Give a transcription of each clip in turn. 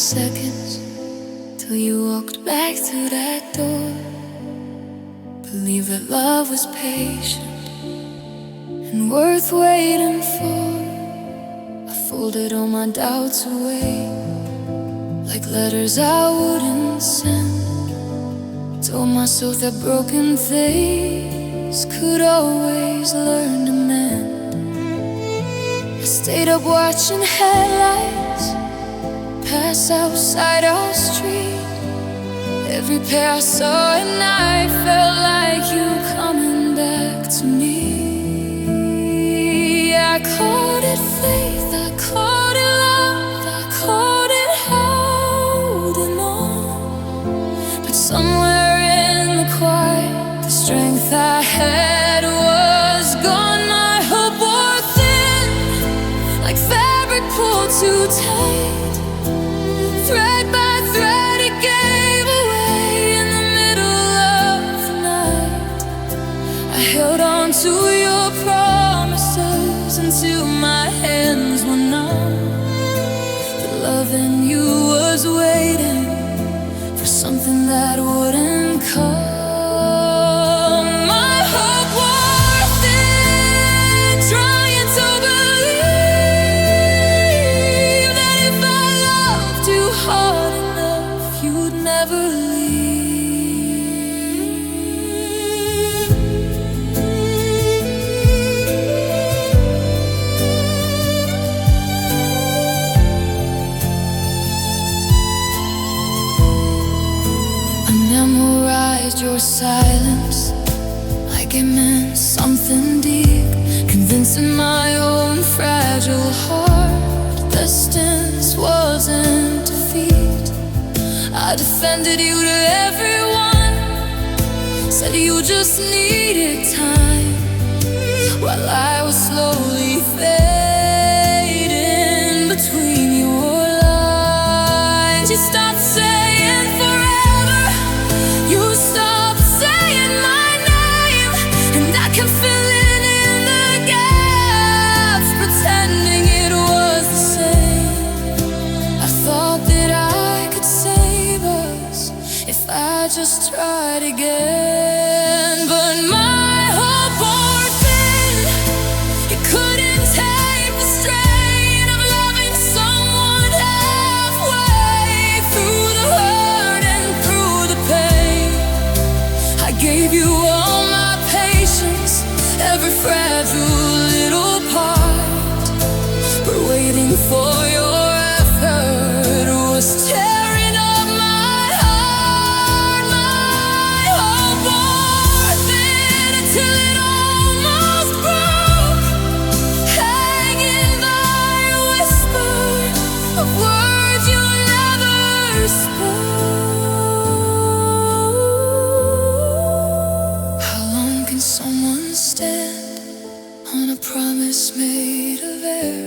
seconds till you walked back through that door. Believe that love was patient and worth waiting for. I folded all my doubts away like letters I wouldn't send. Told myself that broken things could always learn to mend. I stayed up watching headlights pass outside our street. Every pair I saw at night felt like you coming back to me. I called it faith, I called it love, I called it holding on. But somewhere in the quiet, the strength I had was gone. My hope wore thin, like fabric pulled too tight. Thread by thread it gave away in the middle of the night. I held on to your promises until my hands were numb. The love in you was waiting for something that wouldn't come. My hope wore thin, trying to believe that if I loved you hard enough, you'd never leave. I memorized your silence like it meant something deep, convincing my own fragile heart distance wasn't defeat. I defended you to everyone, said you just needed time, while I was slowly fading between your lines. You stopped saying forever, you stopped saying my name, and I kept filling in the gaps, pretending it was the same. I thought that I could save us if I just tried again, but my hope wore thin. It couldn't take the strain of loving someone halfway through the hurt and through the pain. I gave you all my patience, every fragile little part, but waiting for your effort was tearing up my heart. My hope wore thin until it almost broke, hanging by a whisper of words you never spoke. How long can someone stand on a promise made of air?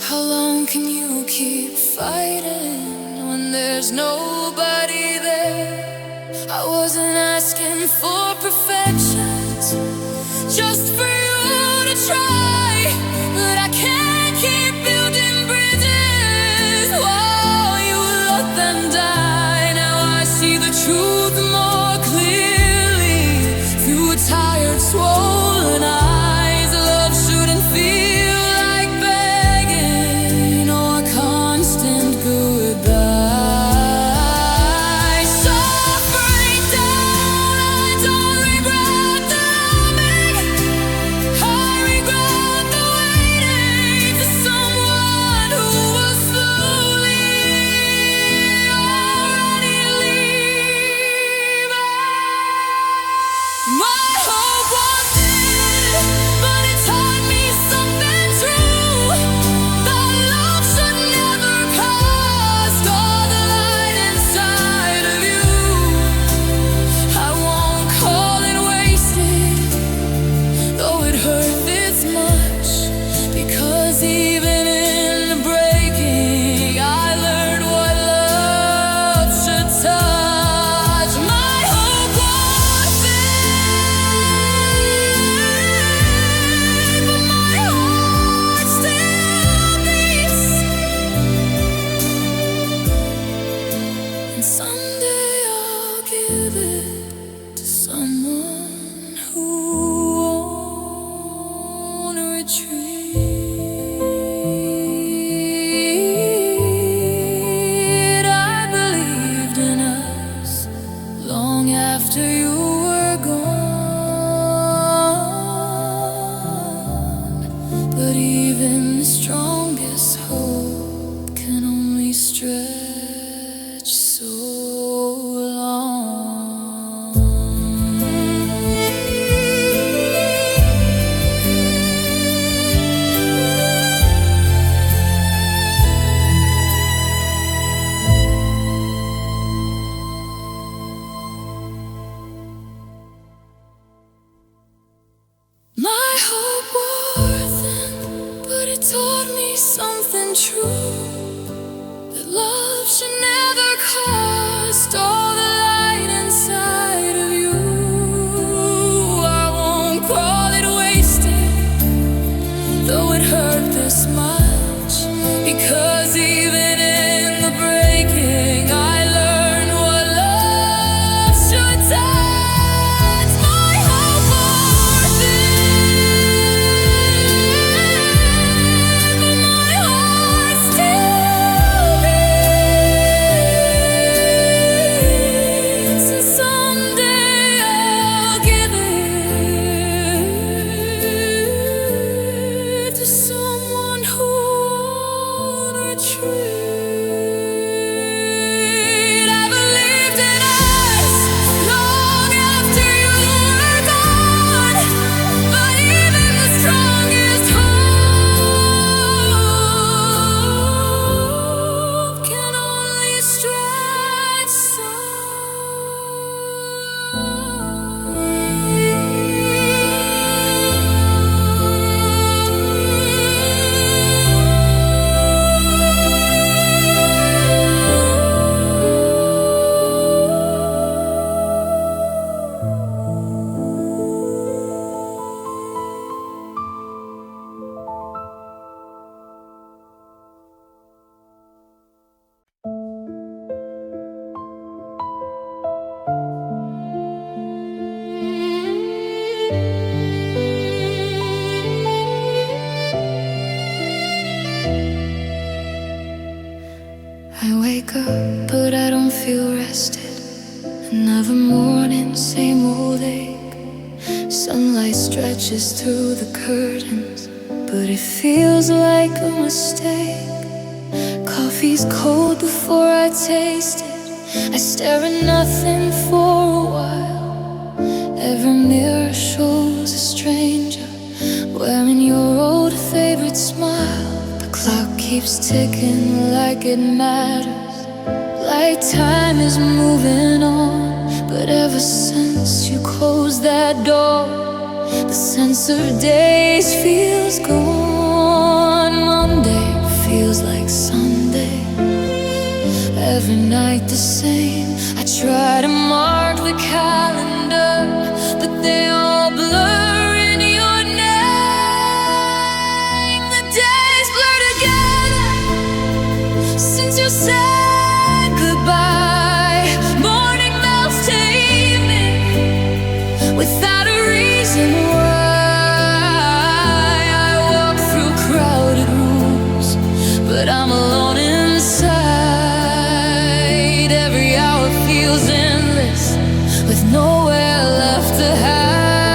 How long can you keep fighting when there's nobody there? I wasn't asking for perfections, just for you to try, but I can't keep building bridges while you let them die. Now I see the truth more clearly through a tired, swollen eyes. Love shouldn't feel like begging or a constant goodbye. So break down, I don't regret come true. That love should never cost all the light inside of you. I won't call it wasted, though it hurt this much, because even in the breaking I learned what love should touch. My hope for thin, but my heart still beats, and someday I'll give it to someone who won't retreat. I believed in us long after you were gone, but even the strongest hope can only stretch so. I wake up, but I don't feel rested. Another morning, same old ache. Sunlight stretches through the curtains, but it feels like a mistake. Coffee's cold before I taste it. I stare at nothing for a while. Every mirror shows a stranger wearing your old favorite smile. The clock keeps ticking like it matters, like time is moving on. But ever since you closed that door, the sense of days feels gone. Monday feels like Sunday, every night the same. I try to mark the calendar, but they all blur in your name. The days blur together since you said goodbye. Morning melts to evening without a reason why. I walk through crowded rooms, but I'm alone inside. Every hour feels endless with nowhere left to hide.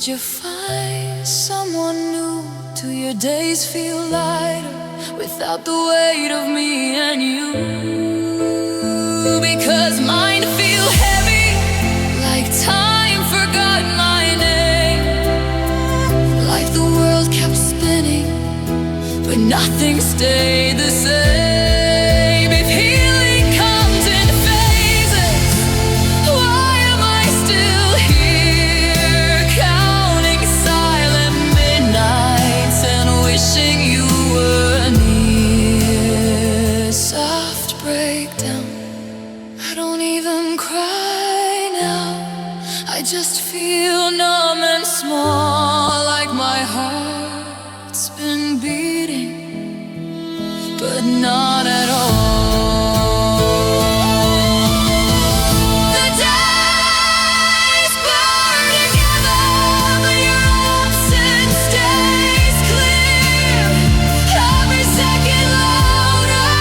Did you find someone new? Do your days feel lighter without the weight of me and you? Because mine feel heavy, like time forgot my name, like the world kept spinning, but nothing stayed the same. If healing comes in phases, why am I still here, counting silent midnights and wishing you were near? Soft breakdown, I don't even cry now. I just feel numb and small, like my heart's been beating, but not at all. The days blur together, but your absence stays clear. Every second louder,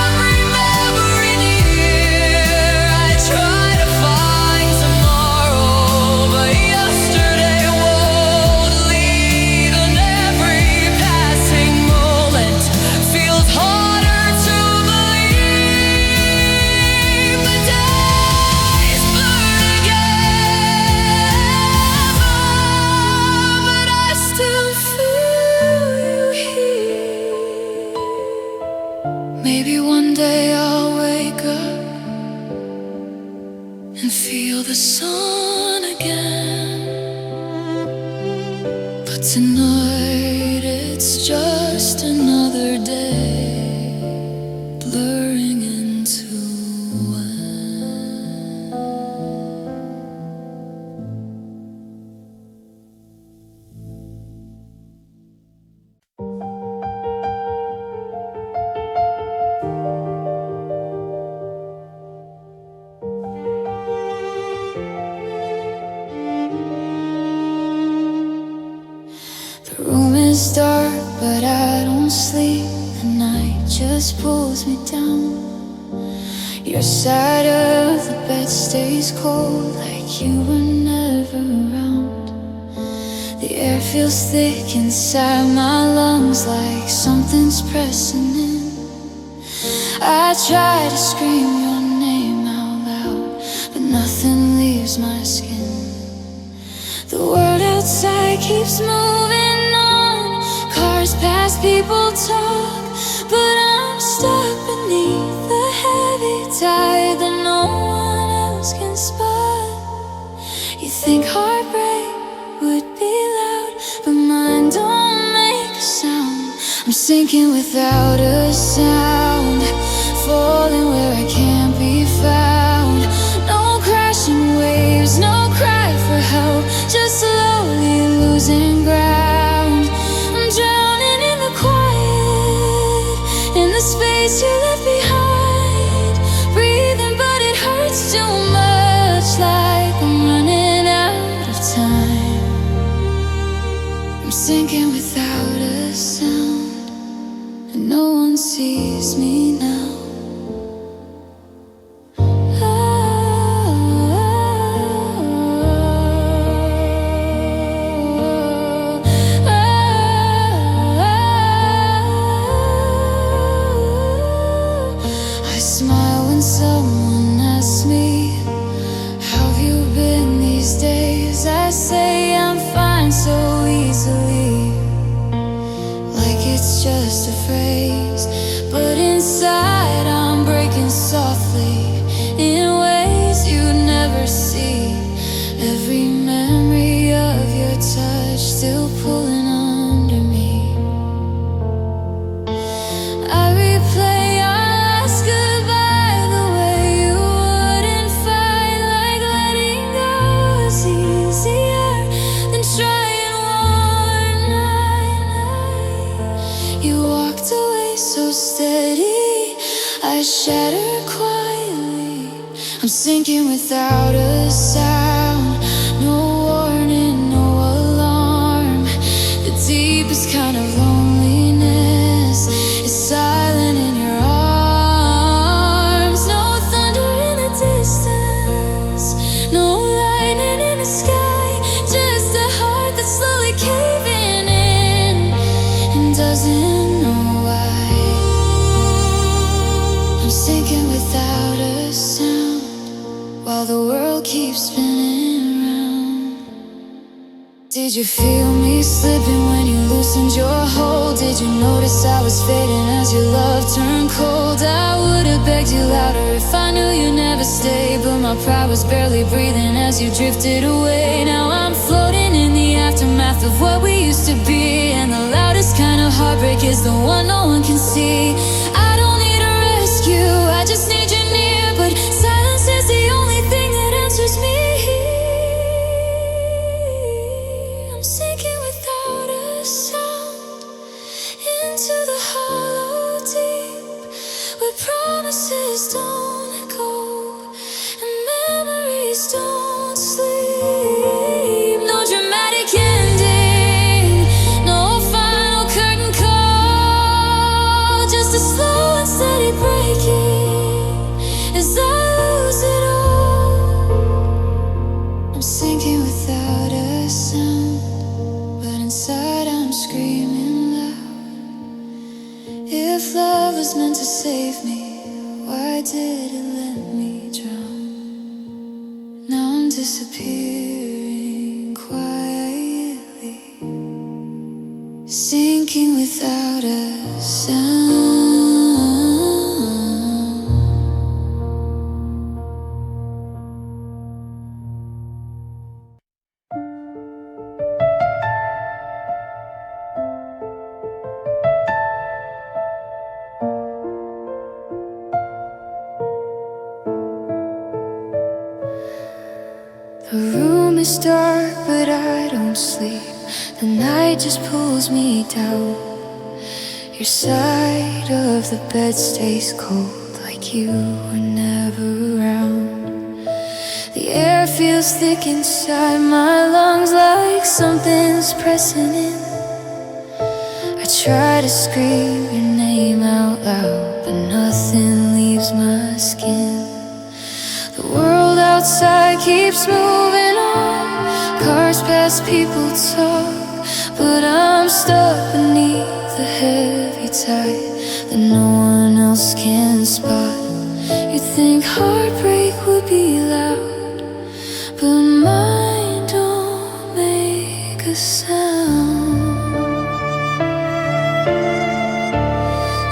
every memory near. I try to find tomorrow, but yesterday won't leave, and every passing moment feels harder to believe. The days blur together, but I still feel you here. Maybe one day I'll wake up and feel the sun again, but tonight it's just another day blurring into one. The room is dark, but I don't sleep. The night just pulls me down. Your side of the bed stays cold, like you were never around. The air feels thick inside my lungs, like something's pressing in. I try to scream your name out loud, but nothing leaves my skin. The world outside keeps moving on, cars pass, people talk, but I'm stuck beneath the heavy tide that no one else can spot. You think heartbreak would be loud, but mine don't make a sound. I'm sinking without a sound, falling where I can't be found. No crashing waves, no cry for help, just slowly losing ground. I'm drowning in the quiet, in the space you left behind. Breathing, but it hurts too much, like I'm running out of time. I'm sinking without a sound, and no one sees me now. I smile when someone asks me, how have you been these days? I say I'm fine so easily, like it's just a phrase. But inside I'm breaking softly, in ways you'd never see. Every memory of your touch still pulling under me. I replay our last goodbye, the way you wouldn't fight, like letting go is easier than trying one night. You walked away so steady, I shattered quietly. I'm sinking without a sound, no warning, no alarm. The deepest kind of loneliness is silent in your arms. No thunder in the distance, no lightning in the sky, just while the world keeps spinning round. Did you feel me slipping when you loosened your hold? Did you notice I was fading as your love turned cold? I would've begged you louder if I knew you'd never stay, but my pride was barely breathing as you drifted away. Now I'm floating in the aftermath of what we used to be, and the loudest kind of heartbreak is the one no one can see. I don't need a rescue, I just need you near, but silence is the only thing that answers me. I'm sinking without a sound into the hollow deep, where promises don't go and memories don't sleep. No dramatic ending, no final curtain call, just a slow and steady breaking as I lose it all. I'm sinking without a sound, but inside I'm screaming loud. If love was meant to save me, why did it let me drown? Now I'm disappearing quietly, sinking without a sound. The room is dark, but I don't sleep. The night just pulls me down. Your side of the bed stays cold, like you were never around. The air feels thick inside my lungs, like something's pressing in. I try to scream your name out loud, but nothing leaves my skin. The world outside keeps moving on, cars pass, people talk, but I'm stuck beneath the heavy tide that no one else can spot. You'd think heartbreak would be loud, but mine don't make a sound.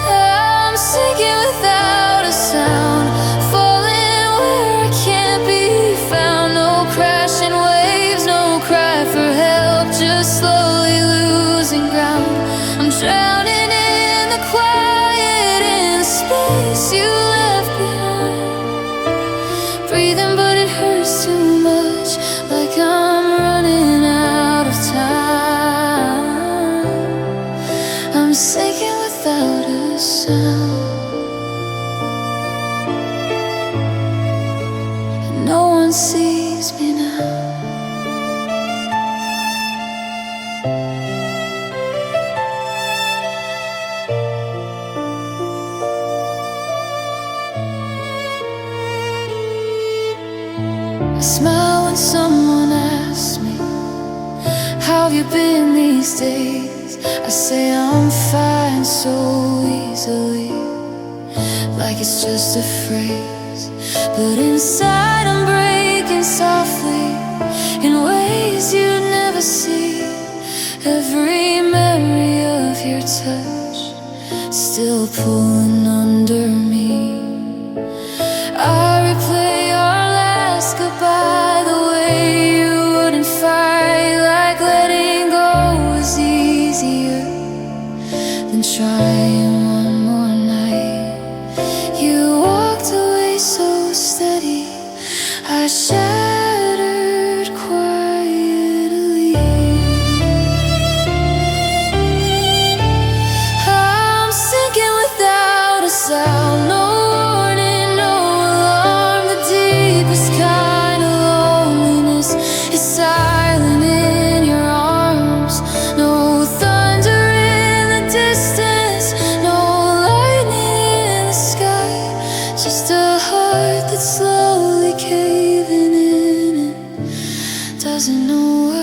I'm sinking without a sound, falling where I can't be found. No crashing waves, no cry for help, just slowly losing ground. I'm drowning in the quiet, in space you left behind. Breathing but it hurts too much, like I'm running out of time. I'm sinking without a sound. No one sees me now. I smile when someone asks me, how have you been these days? I say I'm fine so easily, like it's just a phrase, but inside I'm breaking softly in ways you'd never see. Every memory of your touch still pulling under me. I replay our last goodbye, the way you wouldn't fight, like letting go was easier than trying one more night. You walked away so steady, I shattered quietly. I'm sinking without a sound, no warning, no alarm. The deepest kind of loneliness is silent in your arms. No thunder in the distance, no lightning in the sky, just a heart that's slowly caving in and doesn't know why.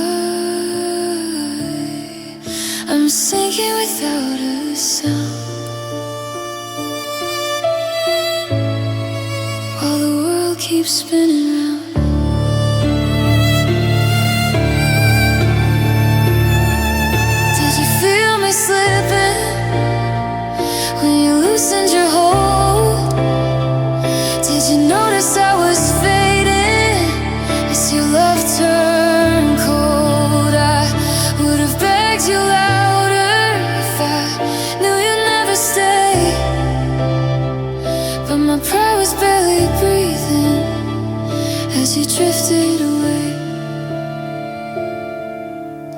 I'm sinking without a sound, while the world keeps spinning round. as you drifted away.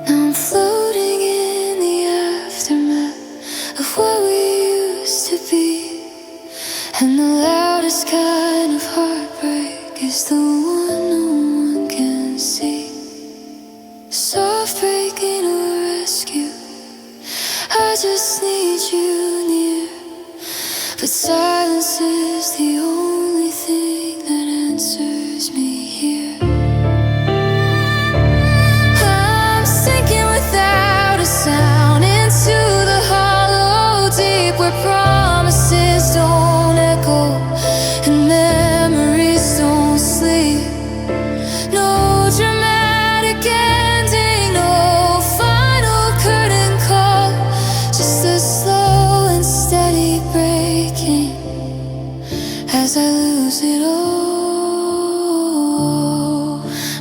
Now I'm floating in the aftermath of what we used to be. And the loudest kind of heartbreak is the one no one can see. Soft breaking or rescue, I just need you near. But silence is the only thing that answers me here. I'm sinking without a sound into the hollow deep, where promises don't echo and memories don't sleep. No dramatic ending, no final curtain call, just a slow and steady breaking as I lose it all.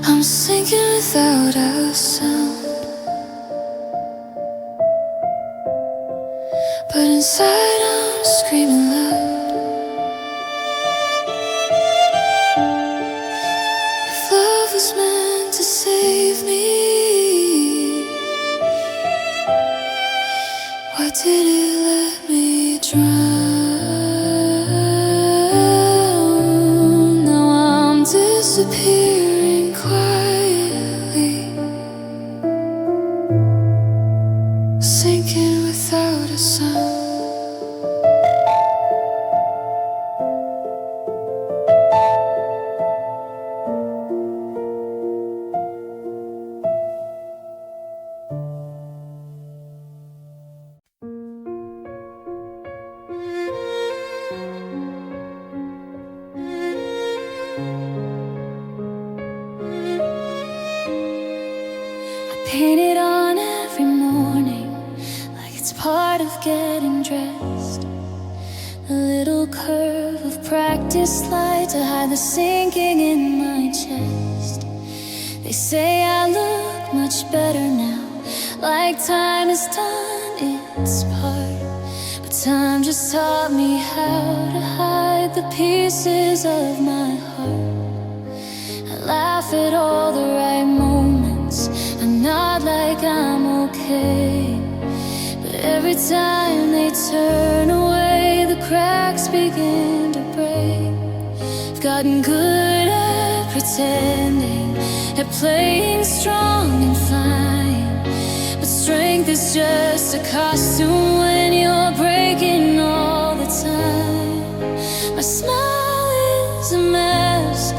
I'm sinking without a sound, but inside I'm screaming loud. If love was meant to save me, why did it let me drown? Now I'm disappearing quietly, sinking without a sound. Paint it on every morning, like it's part of getting dressed. A little curve of practice light to hide the sinking in my chest. They say I look much better now, like time has done its part. But time just taught me how to hide the pieces of my heart. I laugh at all the right moments, I'm not like I'm okay. But every time they turn away, the cracks begin to break. I've gotten good at pretending, at playing strong and fine. But strength is just a costume when you're breaking all the time. My smile is a mask,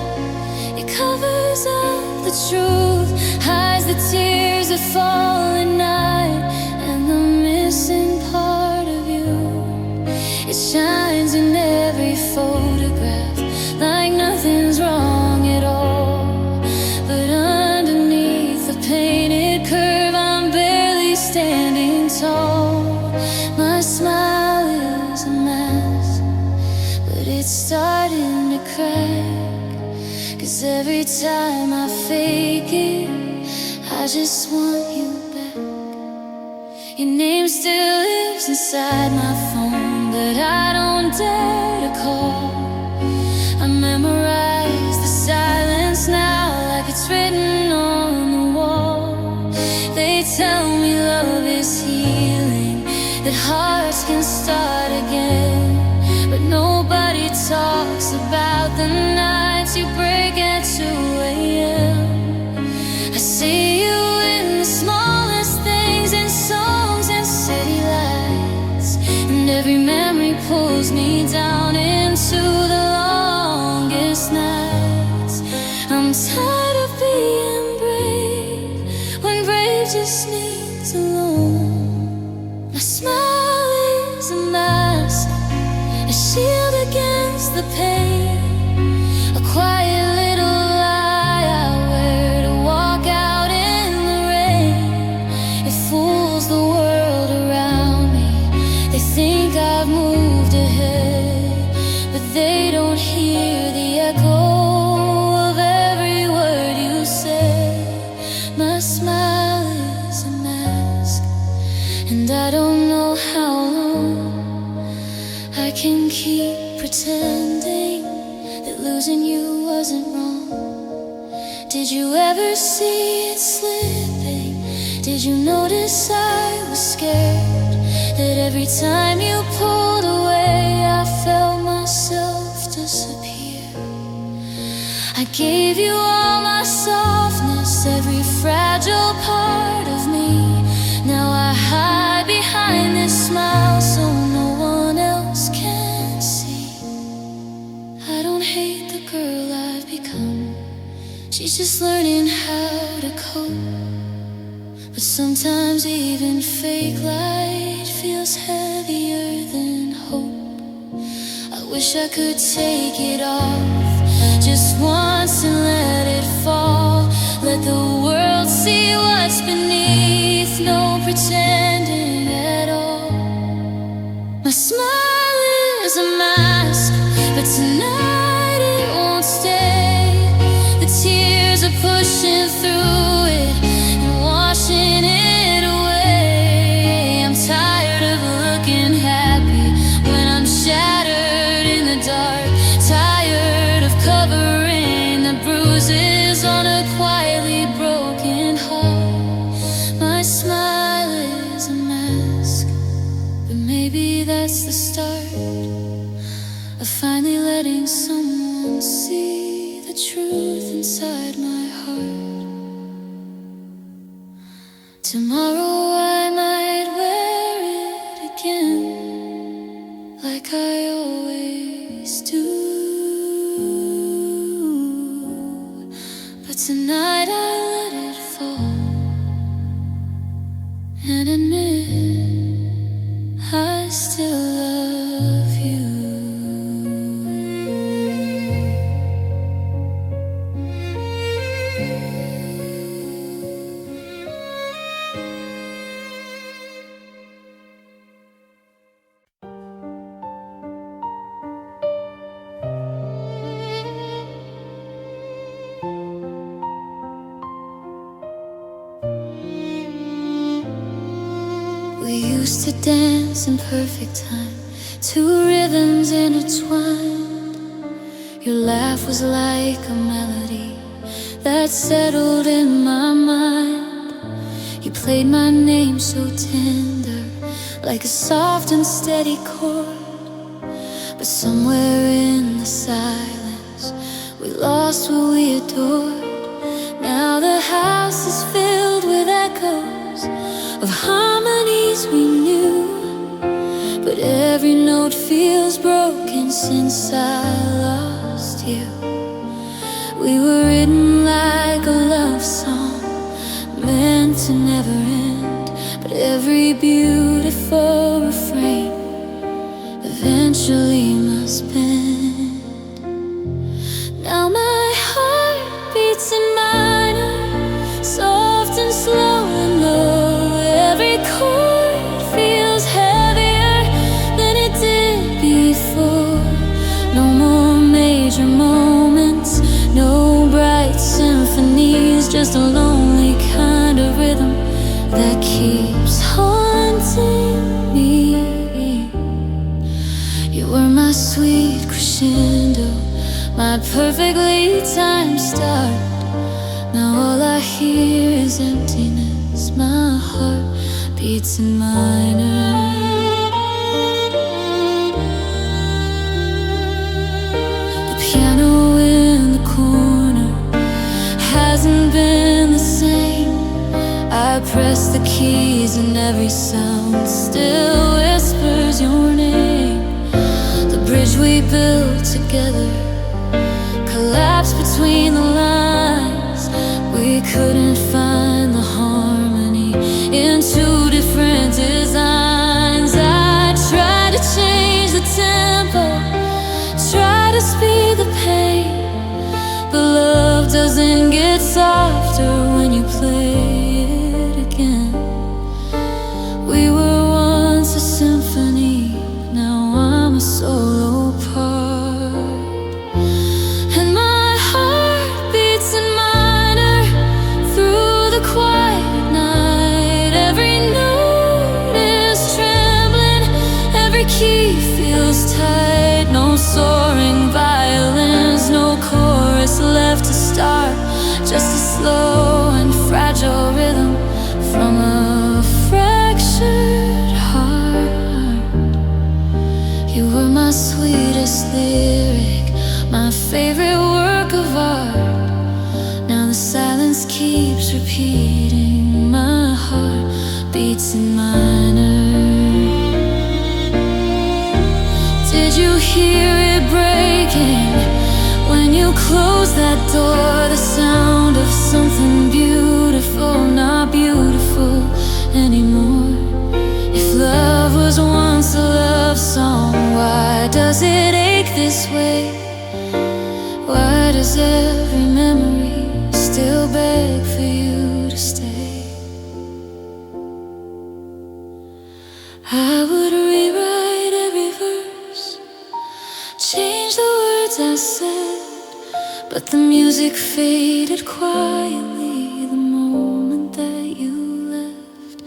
it covers up the truth, hides the tears that fall at night, and the missing part of you. It shines in every photograph, like nothing's wrong at all. But underneath the painted curve, I'm barely standing tall. My smile is a mask, but it's starting to crack. 'Cause every time I fake it, I just want you back. Your name still lives inside my phone, but I don't dare to call. I memorize the silence now, like it's written on the wall. They tell me love is healing, that hearts can start again. But nobody talks about the nights you break at 2 a.m. I see you in the smallest things, in songs and city lights, and every memory pulls me down into the longest nights. I'm tired of being brave, when brave just needs alone. My smile is a mask, a shield against the pain, a quiet little lie I wear to walk out in the rain. It fools the world around me, they think I've moved ahead, but they don't hear the echo of every word Did you ever see it slipping? Did you notice I was scared? That every time you pulled away, I felt myself disappear. I gave you all my softness, every fragile part of me. Now I hide behind this smile so no one else can see. I don't hate the girl I've become, she's just learning how to cope. But sometimes even fake light feels heavier than hope. I wish I could take it off just once and let it fall. Let the world see what's beneath, no pretending at all. My smile is a mask, but tonight it won't stay. The tears are pushing through it and washing it away. I'm tired of looking happy when I'm shattered in the dark. Tired of covering the bruises on a quietly broken heart. My smile is a mask, but maybe that's the start of finally letting someone see the truth inside my heart. Tomorrow I might wear it again, like I always do. But tonight I let it fall and admit I still love you. We used to dance in perfect time, two rhythms intertwined. Your laugh was like a melody that settled in my mind. You played my name so tender, like a soft and steady chord. But somewhere in the silence, we lost what we adored. Now the house is filled with echoes of harmonies we knew, but every note feels broken since I lost you. We were written like a love song, meant to never end, but every beautiful refrain eventually must bend. Now my heart beats in minor, soft and slow and low. Every chord feels heavier than it did before. No more major moments, no bright symphonies, just a lonely kind of rhythm that keeps haunting me. You were my sweet crescendo, my perfectly timed start. Now all I hear is emptiness, my heart beats in minor. The piano in the corner hasn't been the same. I press the keys and every sound still whispers your name. The bridge we built together collapsed between the lines. We couldn't find the harmony in two different designs. I tried to change the tempo, try to speed the pain, but love doesn't get softer when you play it again. We were once a symphony, now I'm a solo part. And my heart beats just a slow and fragile rhythm from a fractured heart. You were my sweetest lyric, my favorite work of art. Now the silence keeps repeating, my heart beats in minor. Did you hear it breaking when you closed that door? The sound of something beautiful, not beautiful anymore. If love was once a love song, why does it ache this way? Why does every memory still beg for you to stay? I would rewrite every verse, change the words I said, but the music faded quietly the moment that you left.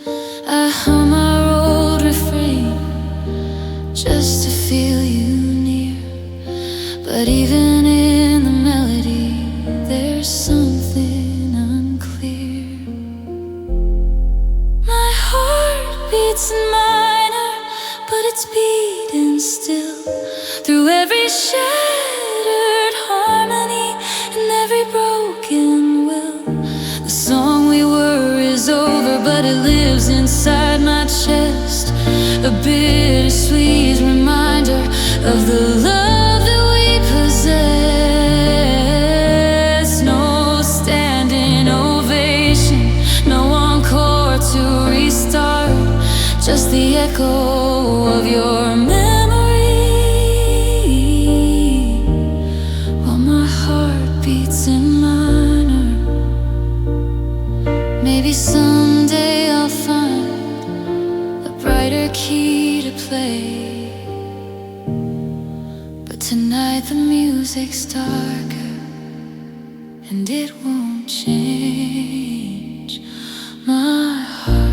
I hum our old refrain just to feel you near, but even in the melody there's something unclear. My heart beats in minor, but it's beating still through every shattered harmony and every broken will. The song we were is over, but it lives inside my chest, a bittersweet reminder of the love that we possess. No standing ovation, no encore to restart, just the echo of your memory, while my heart beats in minor. Maybe someday I'll find a brighter key to play, but tonight the music's darker and it won't change. My heart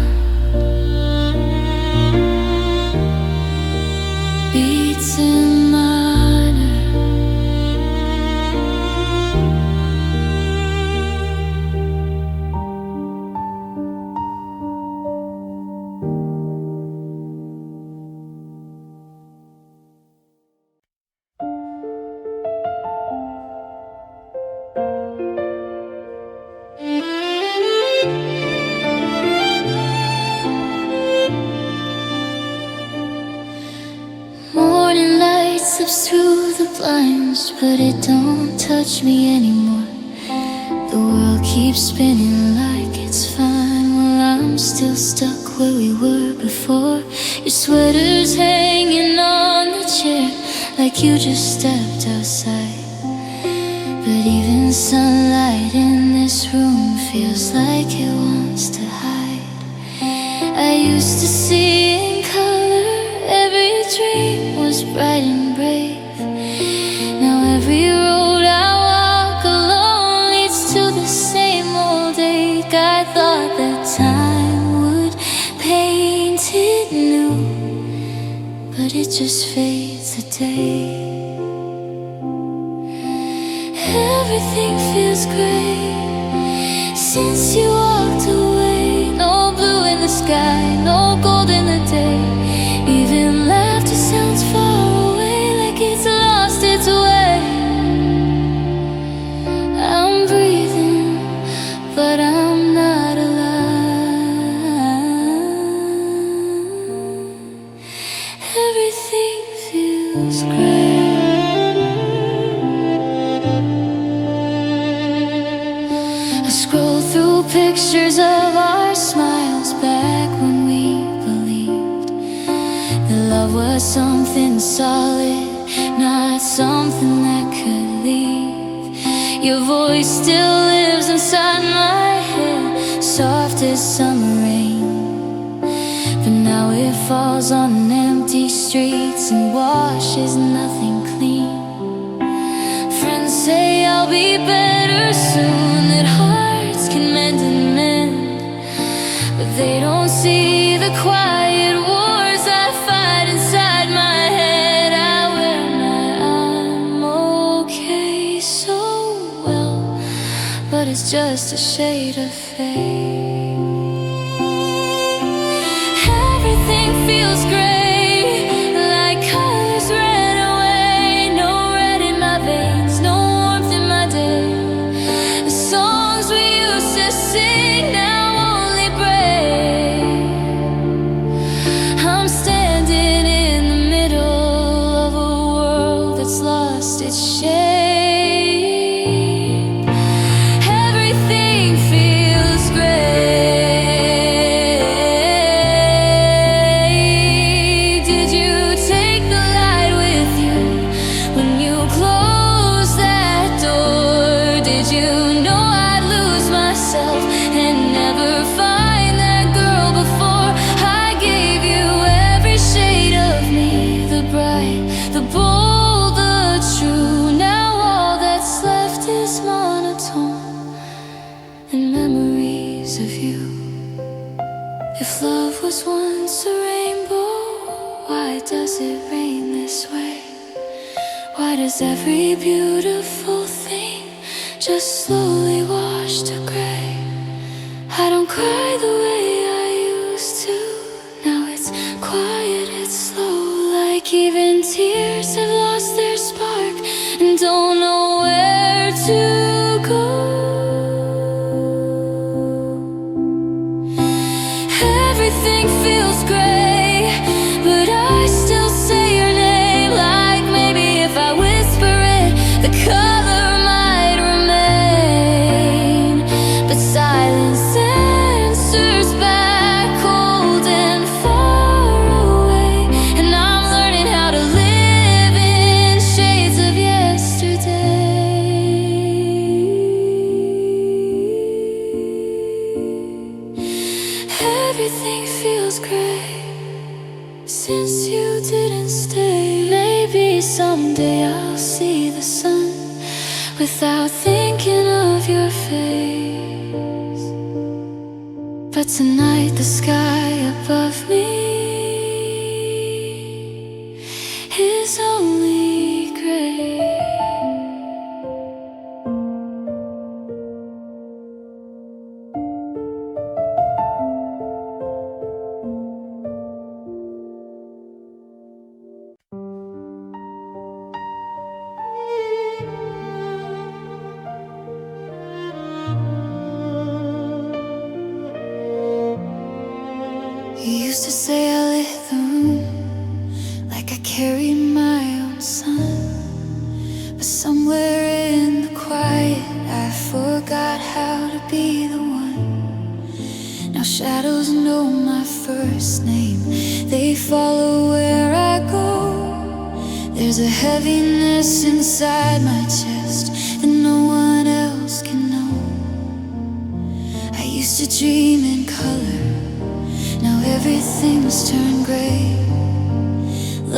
beats in minor. Morning light slips through the blinds, but it don't touch me anymore. The world keeps spinning like it's fine, while I'm still stuck where we were before. Your sweater's hanging on the chair like you just stepped outside, but even sunlight in this room feels like it wants to hide. I used to see in color, every dream was bright and brave. Now every road I walk alone leads to the same old ache. I thought that time would paint it new, but it just fades the day. Everything feels great since you walked away. No blue in the sky, no gold in the day. Even laughter sounds far away, like it's lost its way. I'm breathing, but I'm not alive. Everything feels great. I scroll through pictures of our smiles back when we believed that love was something solid, not something that could leave. Your voice still lives inside my head, soft as summer rain, but now it falls on empty streets and washes nothing clean. Friends say I'll be better soon, that hearts can mend and mend, but they don't see the quiet wars I fight inside my head. I wear my I'm okay so well, but but it's just a shade of fade. Everything feels gray, like colors ran away. No red in my veins, no warmth in my day. The songs we used to sing now only break. I'm standing in the middle of a world that's lost its shape. Everything feels gray. Did you take the light with you when you closed that door? Did you know I'd lose myself and never find that girl before? I gave you every shade of me, the bright, the bold, the true. Now all that's left is monotone and memories of you. If love was once a rainbow, why does it rain this way? Why does every beautiful thing just slowly wash to gray? I don't cry the way I used to. Now it's quiet, it's slow, like even tears have lost their spark and don't know where to go. Everything feels gray, but I still say your name. Like maybe if I whisper it, the color might remain. But silence answers back, cold and far away. And I'm learning how to live in shades of yesterday. Everything feels gray since you didn't stay. Maybe someday I'll see the sun without thinking of your face. But tonight the sky above me is only gray. You used to say I lit the room like I carried my own sun. But somewhere in the quiet I forgot how to be the one. Now shadows know my first name, they follow where I go. There's a heaviness inside my chest that no one else can know. I used to dream in color, now everything's turned gray.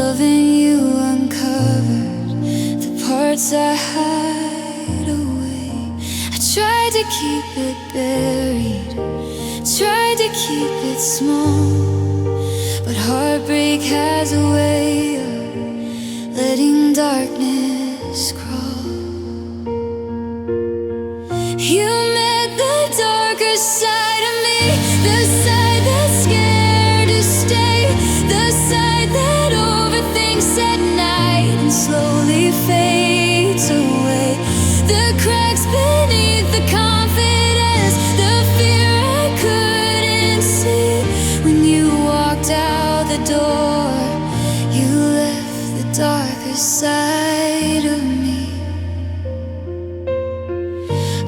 Loving you uncovered the parts I hide away. I tried to keep it buried, tried to keep it small, but heartbreak has a way of letting darkness crawl. You met the darker side of me, the side that's scared to stay, the side that overthinks at night and slowly fades away. The cracks beneath the confidence, the fear I couldn't see. When you walked out the door, you left the darker side of me.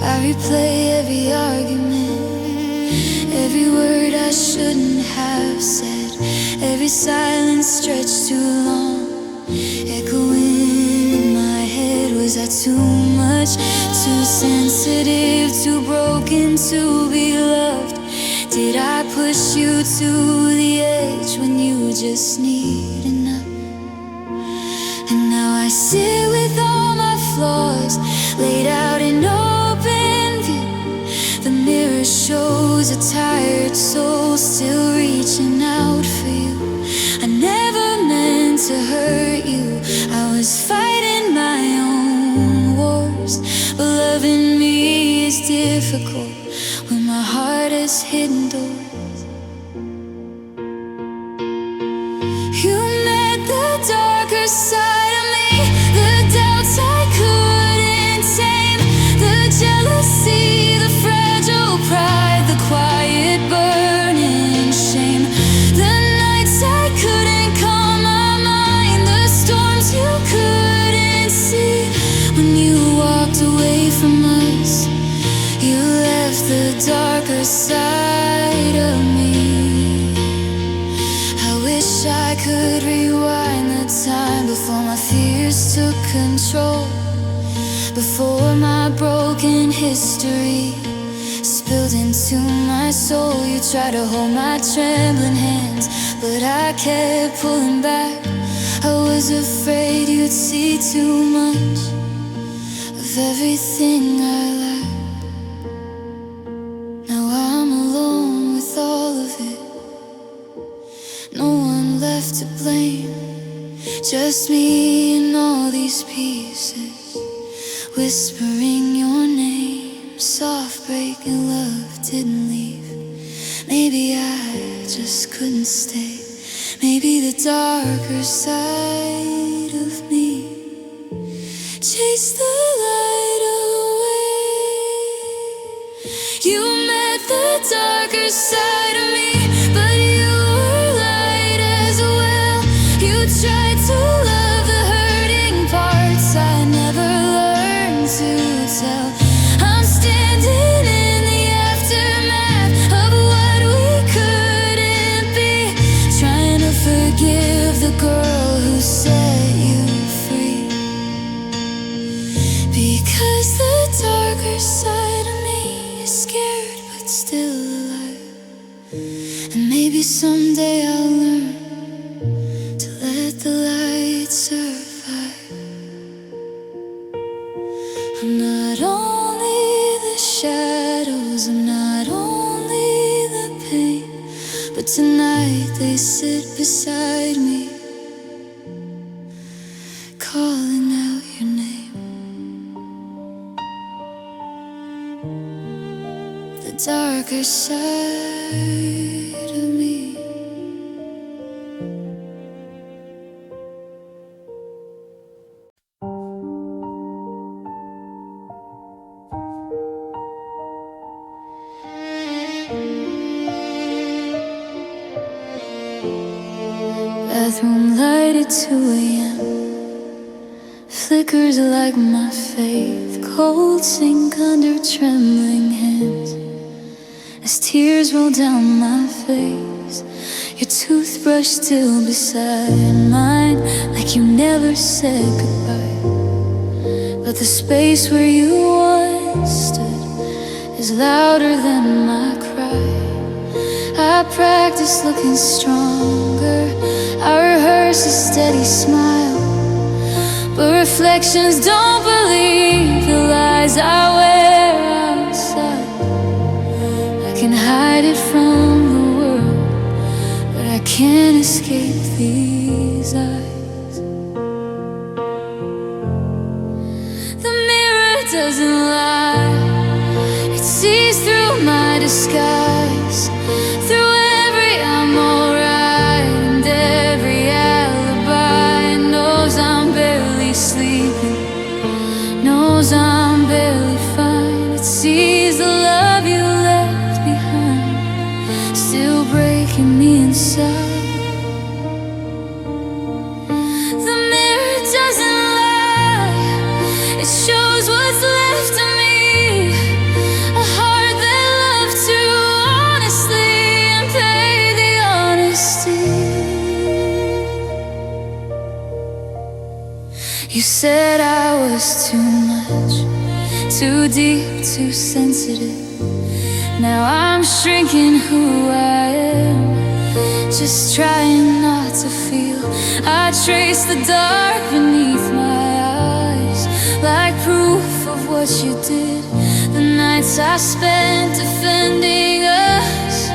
I replay every argument, every word I shouldn't have said, every silence stretched too long, echoing in my head. Was I too much, too sensitive, too broken to be loved? Did I push you to the edge when you just need enough? And now I sit with all my flaws laid out in open view. The mirror shows a tired soul still reaching out for you. I never meant to hurt you, I was fighting my own wars, but loving me is different. difficult when my heart is hidden doors. You met the darker side of me, the doubts I couldn't tame, the jealousy, the fragile pride, the quiet burning shame, the nights I couldn't calm my mind, the storms you couldn't see. When you walked away from us, you left the darker side of me. I wish I could rewind the time before my fears took control, before my broken history spilled into my soul. You tried to hold my trembling hands, but I kept pulling back. I was afraid you'd see too much of everything I lacked. Now I'm alone with all of it, no one left to blame, just me and all these pieces whispering your name. Soft breaking love didn't leave. Maybe I just couldn't stay. Maybe the darker side of me chased the light away. You met the darker side of me, but you were light as well. You tried to love the hurting parts I never learned to tell. I'm standing in the aftermath of what we couldn't be, trying to forgive the girl who set you free. Because the darker side of me is scared but still alive, and maybe someday I'll learn to let the light survive. I'm not only the shadows, I'm not only the pain, but tonight they sit beside me, calling out your name. The darker side of me. Bathroom light at 2 a.m. flickers like my faith, cold sink under trembling hands as tears roll down my face. Your toothbrush still beside mine, like you never said goodbye. But the space where you once stood is louder than my cry. I practice looking stronger, I rehearse a steady smile, but reflections don't believe the lies I wear outside. I can hide it from the world, but I can't escape these eyes. The mirror doesn't lie, it sees through my disguise, through every I'm alright and every alibi. It knows I'm barely sleeping, knows I'm barely fine. It sees the love you left behind, still breaking me inside. The mirror doesn't lie, it shows what's left of me, a heart that loved too honestly and paid the honesty. You said I was too much, too deep, too sensitive. Now I'm shrinking who I am, just trying not to feel. I trace the dark beneath my eyes, like proof of what you did. The nights I spent defending us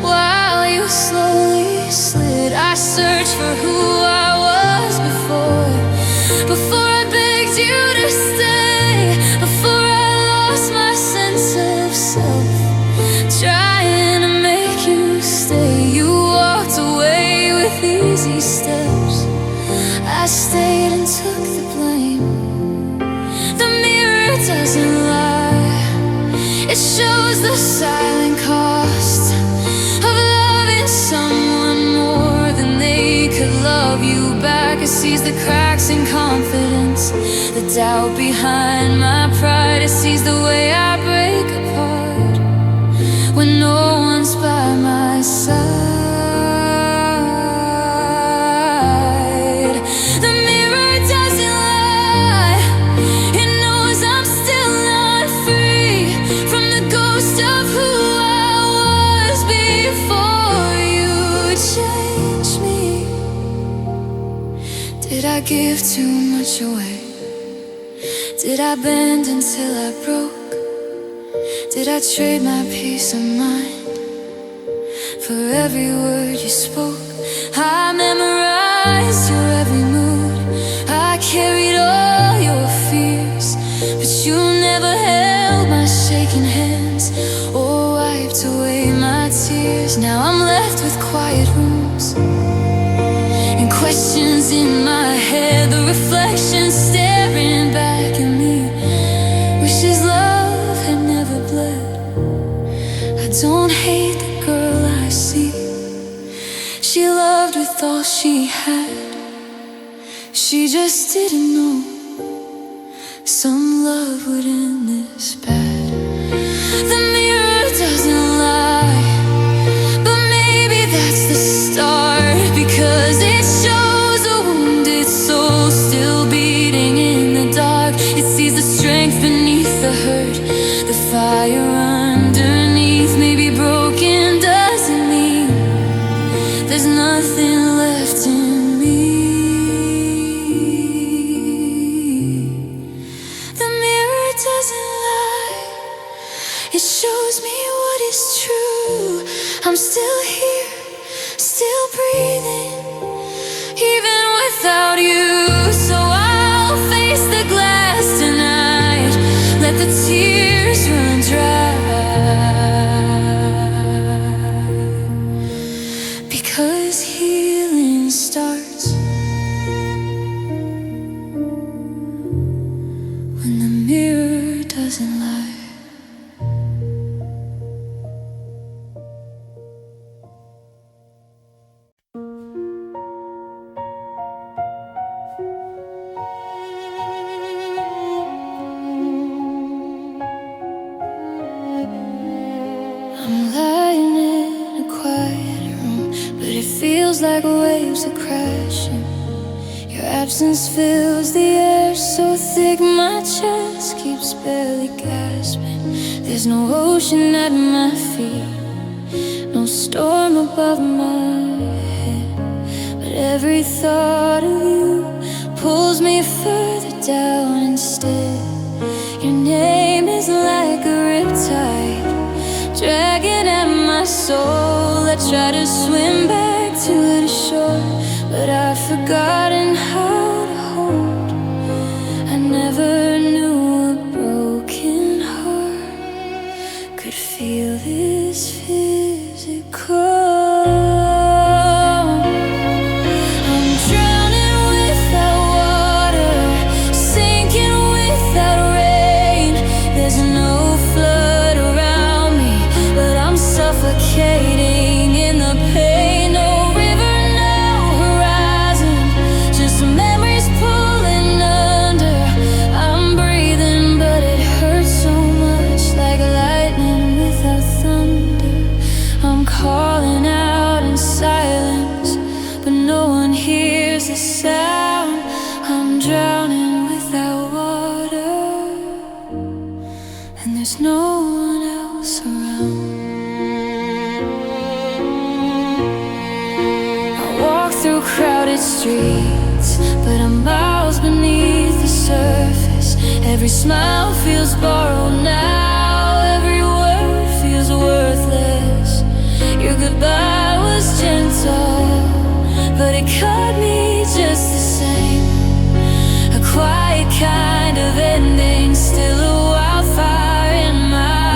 while you slowly slid. I searched for who I was before I begged you to stay, before I lost my sense sense of self, trying to make you stay. You walked away with easy steps, I stayed and took the blame. The mirror doesn't lie, it shows the silent cost of loving someone more than they could love you back. It sees the cracks in confidence, the doubt behind my pride. It sees the way I break apart when no one's by my side. The mirror doesn't lie, it knows I'm still not free from the ghost of who I was before you changed me. Did I give too much away? Did I bend until I broke? Did I trade my peace of mind for every word you spoke? I memorized your every mood, I carried all your fears, but you never held my shaking hands or wiped away my tears. Now I'm left with quiet rooms and questions in my head, the reflection staring back at me, wishes love had never bled. I don't hate the girl I see, she loved with all she had. She just didn't know some love would end this bad. The mirror doesn't lie, but maybe that's the start, because it shows a wounded soul still beating in the dark. It sees the strength beneath the hurt, the fire underneath. Maybe broken doesn't mean there's nothing left in me. The mirror doesn't lie, it shows me what is true. I'm still here, still breathing, even without you. So I'll face the glass tonight, let the tears run dry, because healing starts when the mirror doesn't lie. I'm lying in a quiet room, but it feels like waves are crashing. Your absence fills the air so thick, my chest keeps barely gasping. There's no ocean at my feet, no storm above my head, but every thought of you pulls me further down instead. Your name is like a riptide, dragging at my soul. I try to swim back to the shore, but I've forgotten how to hold. I never knew a broken heart could feel this physical. I'm drowning without water, sinking without rain. There's no flood around me, but I'm suffocating in the pain. No river, no horizon, just memories pulling under. I'm breathing, but it hurts so much, like lightning without thunder. I'm calling out in silence, but no one hears the sound. I'm drowning without water, and there's no one else around. I walk through crowded streets, but I'm miles beneath the surface. Every smile feels borrowed now, every word feels worthless. Your goodbye was gentle, but it cut me just the same. A quiet kind of ending, still a wildfire in my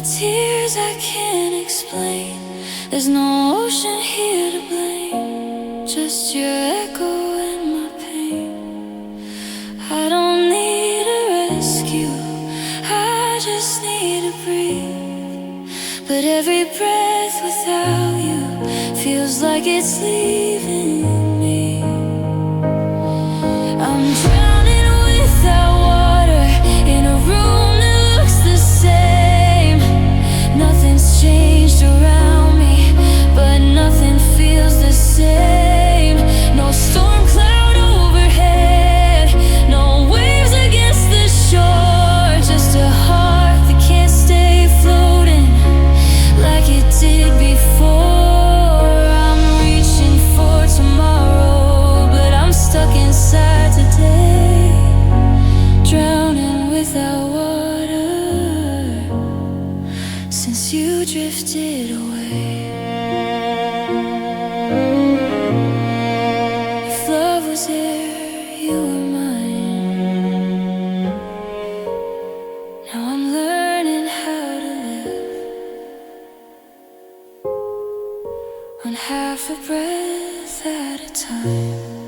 tears I can't explain. There's no ocean here to blame, just your echo and my pain. I don't need a rescue, I just need to breathe. But every breath without you feels like it's leaving me. I'm drowning without water in a room that looks the same. Nothing's changed around me, but nothing feels the same. No storm cloud overhead, no waves against the shore. Just a heart that can't stay floating like it did before. I'm reaching for tomorrow, but I'm stuck inside today, drowning without water since you drifted away. If love was here, you were mine. Now I'm learning how to live on half a breath at a time.